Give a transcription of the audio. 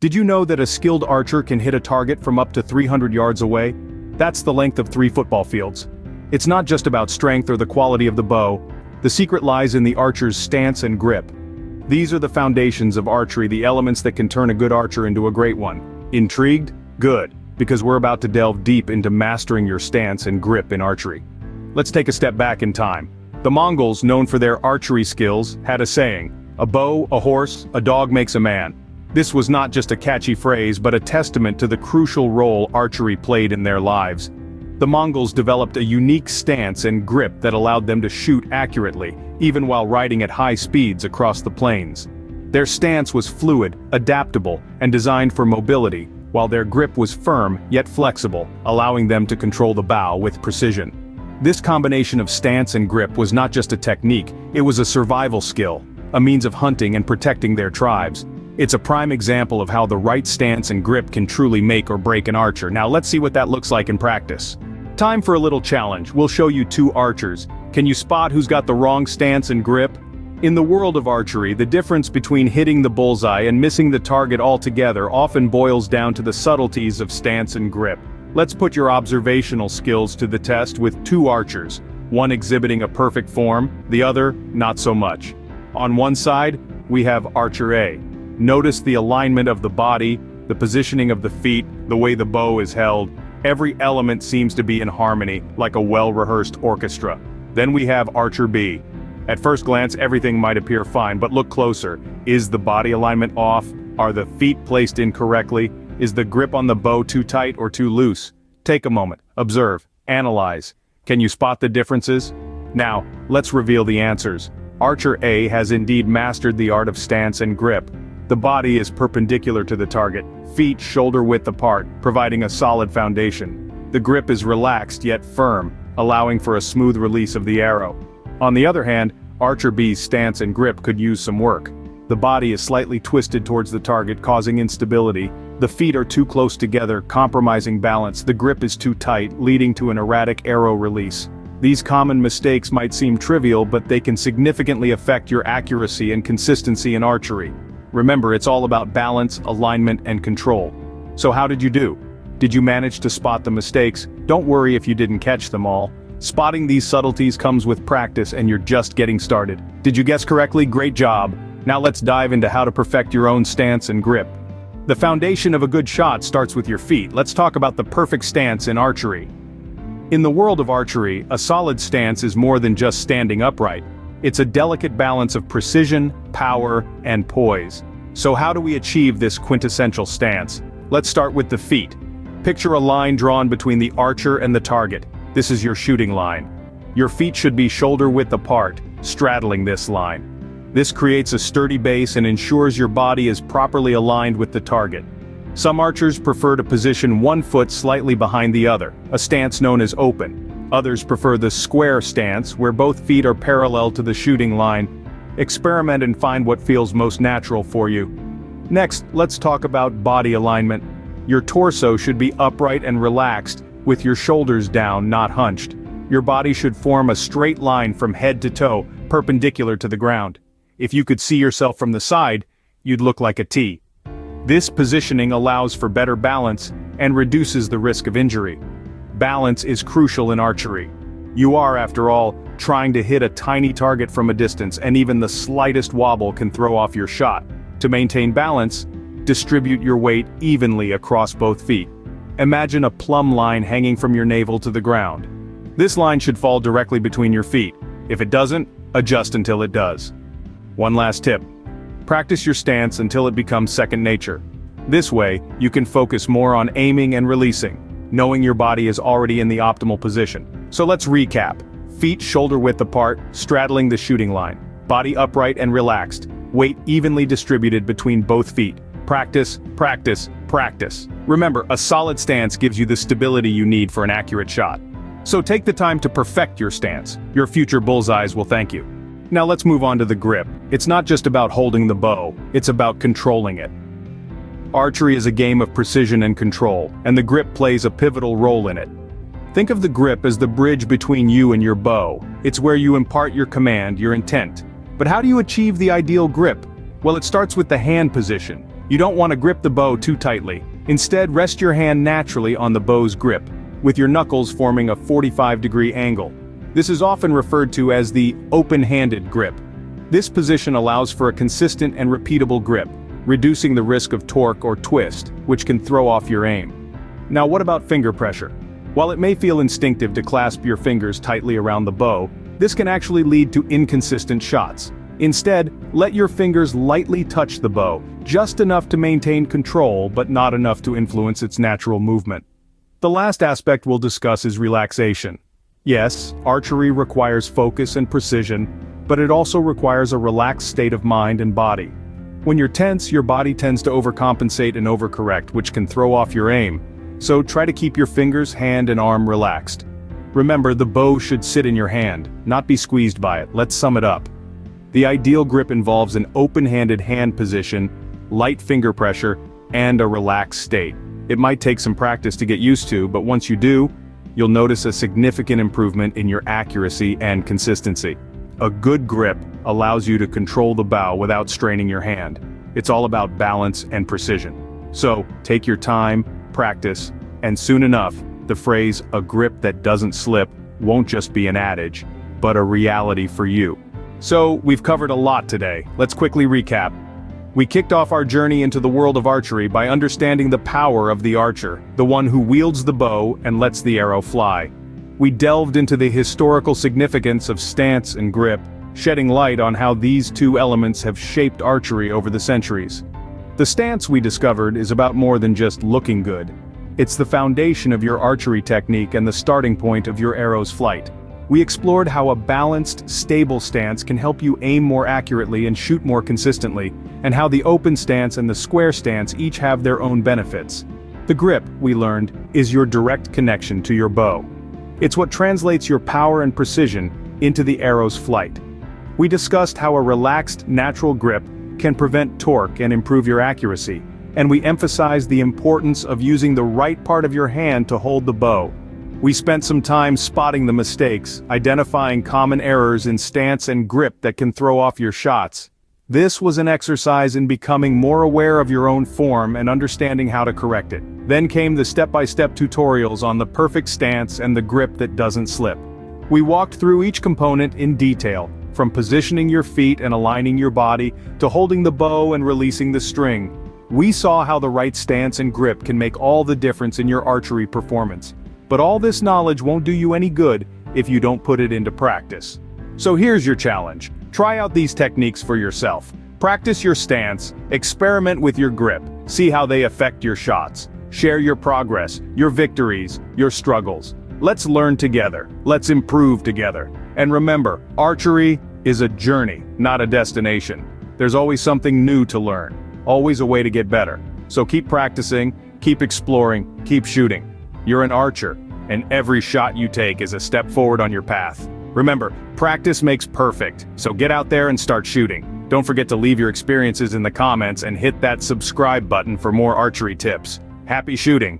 Did you know that a skilled archer can hit a target from up to 300 yards away? That's the length of 3 football fields. It's not just about strength or the quality of the bow. The secret lies in the archer's stance and grip. These are the foundations of archery, the elements that can turn a good archer into a great one. Intrigued? Good, because we're about to delve deep into mastering your stance and grip in archery. Let's take a step back in time. The Mongols, known for their archery skills, had a saying, "A bow, a horse, a dog makes a man." This was not just a catchy phrase but a testament to the crucial role archery played in their lives. The Mongols developed a unique stance and grip that allowed them to shoot accurately, even while riding at high speeds across the plains. Their stance was fluid, adaptable, and designed for mobility, while their grip was firm yet flexible, allowing them to control the bow with precision. This combination of stance and grip was not just a technique, it was a survival skill, a means of hunting and protecting their tribes. It's a prime example of how the right stance and grip can truly make or break an archer. Now let's see what that looks like in practice. Time for a little challenge. We'll show you 2 archers. Can you spot who's got the wrong stance and grip? In the world of archery, the difference between hitting the bullseye and missing the target altogether often boils down to the subtleties of stance and grip. Let's put your observational skills to the test with 2 archers, one exhibiting a perfect form, the other not so much. On one side, we have Archer A. Notice the alignment of the body, the positioning of the feet, the way the bow is held. Every element seems to be in harmony, like a well-rehearsed orchestra. Then we have Archer B. At first glance, everything might appear fine, but look closer. Is the body alignment off? Are the feet placed incorrectly? Is the grip on the bow too tight or too loose? Take a moment, observe, analyze. Can you spot the differences? Now, let's reveal the answers. Archer A has indeed mastered the art of stance and grip. The body is perpendicular to the target, feet shoulder-width apart, providing a solid foundation. The grip is relaxed yet firm, allowing for a smooth release of the arrow. On the other hand, Archer B's stance and grip could use some work. The body is slightly twisted towards the target, causing instability. The feet are too close together, compromising balance. The grip is too tight, leading to an erratic arrow release. These common mistakes might seem trivial, but they can significantly affect your accuracy and consistency in archery. Remember, it's all about balance, alignment, and control. So how did you do? Did you manage to spot the mistakes? Don't worry if you didn't catch them all. Spotting these subtleties comes with practice and you're just getting started. Did you guess correctly? Great job. Now let's dive into how to perfect your own stance and grip. The foundation of a good shot starts with your feet. Let's talk about the perfect stance in archery. In the world of archery, a solid stance is more than just standing upright. It's a delicate balance of precision, power, and poise. So how do we achieve this quintessential stance? Let's start with the feet. Picture a line drawn between the archer and the target. This is your shooting line. Your feet should be shoulder-width apart, straddling this line. This creates a sturdy base and ensures your body is properly aligned with the target. Some archers prefer to position one foot slightly behind the other, a stance known as open. Others prefer the square stance, where both feet are parallel to the shooting line. Experiment and find what feels most natural for you. Next, let's talk about body alignment. Your torso should be upright and relaxed, with your shoulders down, not hunched. Your body should form a straight line from head to toe, perpendicular to the ground. If you could see yourself from the side, you'd look like a T. This positioning allows for better balance and reduces the risk of injury. Balance is crucial in archery. You are, after all, trying to hit a tiny target from a distance, and even the slightest wobble can throw off your shot. To maintain balance, distribute your weight evenly across both feet. Imagine a plumb line hanging from your navel to the ground. This line should fall directly between your feet. If it doesn't, adjust until it does. One last tip. Practice your stance until it becomes second nature. This way, you can focus more on aiming and releasing, knowing your body is already in the optimal position. So let's recap. Feet shoulder-width apart, straddling the shooting line. Body upright and relaxed. Weight evenly distributed between both feet. Practice, practice, practice. Remember, a solid stance gives you the stability you need for an accurate shot. So take the time to perfect your stance. Your future bullseyes will thank you. Now let's move on to the grip. It's not just about holding the bow, it's about controlling it. Archery is a game of precision and control, and the grip plays a pivotal role in it. Think of the grip as the bridge between you and your bow. It's where you impart your command, your intent. But how do you achieve the ideal grip? Well, it starts with the hand position. You don't want to grip the bow too tightly. Instead, rest your hand naturally on the bow's grip, with your knuckles forming a 45-degree angle. This is often referred to as the open-handed grip. This position allows for a consistent and repeatable grip, reducing the risk of torque or twist, which can throw off your aim. Now what about finger pressure? While it may feel instinctive to clasp your fingers tightly around the bow, this can actually lead to inconsistent shots. Instead, let your fingers lightly touch the bow, just enough to maintain control but not enough to influence its natural movement. The last aspect we'll discuss is relaxation. Yes, archery requires focus and precision, but it also requires a relaxed state of mind and body. When you're tense, your body tends to overcompensate and overcorrect, which can throw off your aim. So try to keep your fingers, hand, and arm relaxed. Remember, the bow should sit in your hand, not be squeezed by it. Let's sum it up. The ideal grip involves an open-handed hand position, light finger pressure, and a relaxed state. It might take some practice to get used to, but once you do, you'll notice a significant improvement in your accuracy and consistency. A good grip allows you to control the bow without straining your hand. It's all about balance and precision. So, take your time, practice, and soon enough, the phrase, "a grip that doesn't slip," won't just be an adage, but a reality for you. So, we've covered a lot today. Let's quickly recap. We kicked off our journey into the world of archery by understanding the power of the archer, the one who wields the bow and lets the arrow fly. We delved into the historical significance of stance and grip, shedding light on how these two elements have shaped archery over the centuries. The stance, we discovered, is about more than just looking good. It's the foundation of your archery technique and the starting point of your arrow's flight. We explored how a balanced, stable stance can help you aim more accurately and shoot more consistently, and how the open stance and the square stance each have their own benefits. The grip, we learned, is your direct connection to your bow. It's what translates your power and precision into the arrow's flight. We discussed how a relaxed, natural grip can prevent torque and improve your accuracy, and we emphasized the importance of using the right part of your hand to hold the bow. We spent some time spotting the mistakes, identifying common errors in stance and grip that can throw off your shots. This was an exercise in becoming more aware of your own form and understanding how to correct it. Then came the step-by-step tutorials on the perfect stance and the grip that doesn't slip. We walked through each component in detail, from positioning your feet and aligning your body, to holding the bow and releasing the string. We saw how the right stance and grip can make all the difference in your archery performance. But all this knowledge won't do you any good if you don't put it into practice. So here's your challenge. Try out these techniques for yourself. Practice your stance, experiment with your grip, see how they affect your shots. Share your progress, your victories, your struggles. Let's learn together. Let's improve together. And remember, archery is a journey, not a destination. There's always something new to learn, always a way to get better. So keep practicing, keep exploring, keep shooting. You're an archer, and every shot you take is a step forward on your path. Remember, practice makes perfect, so get out there and start shooting. Don't forget to leave your experiences in the comments and hit that subscribe button for more archery tips. Happy shooting!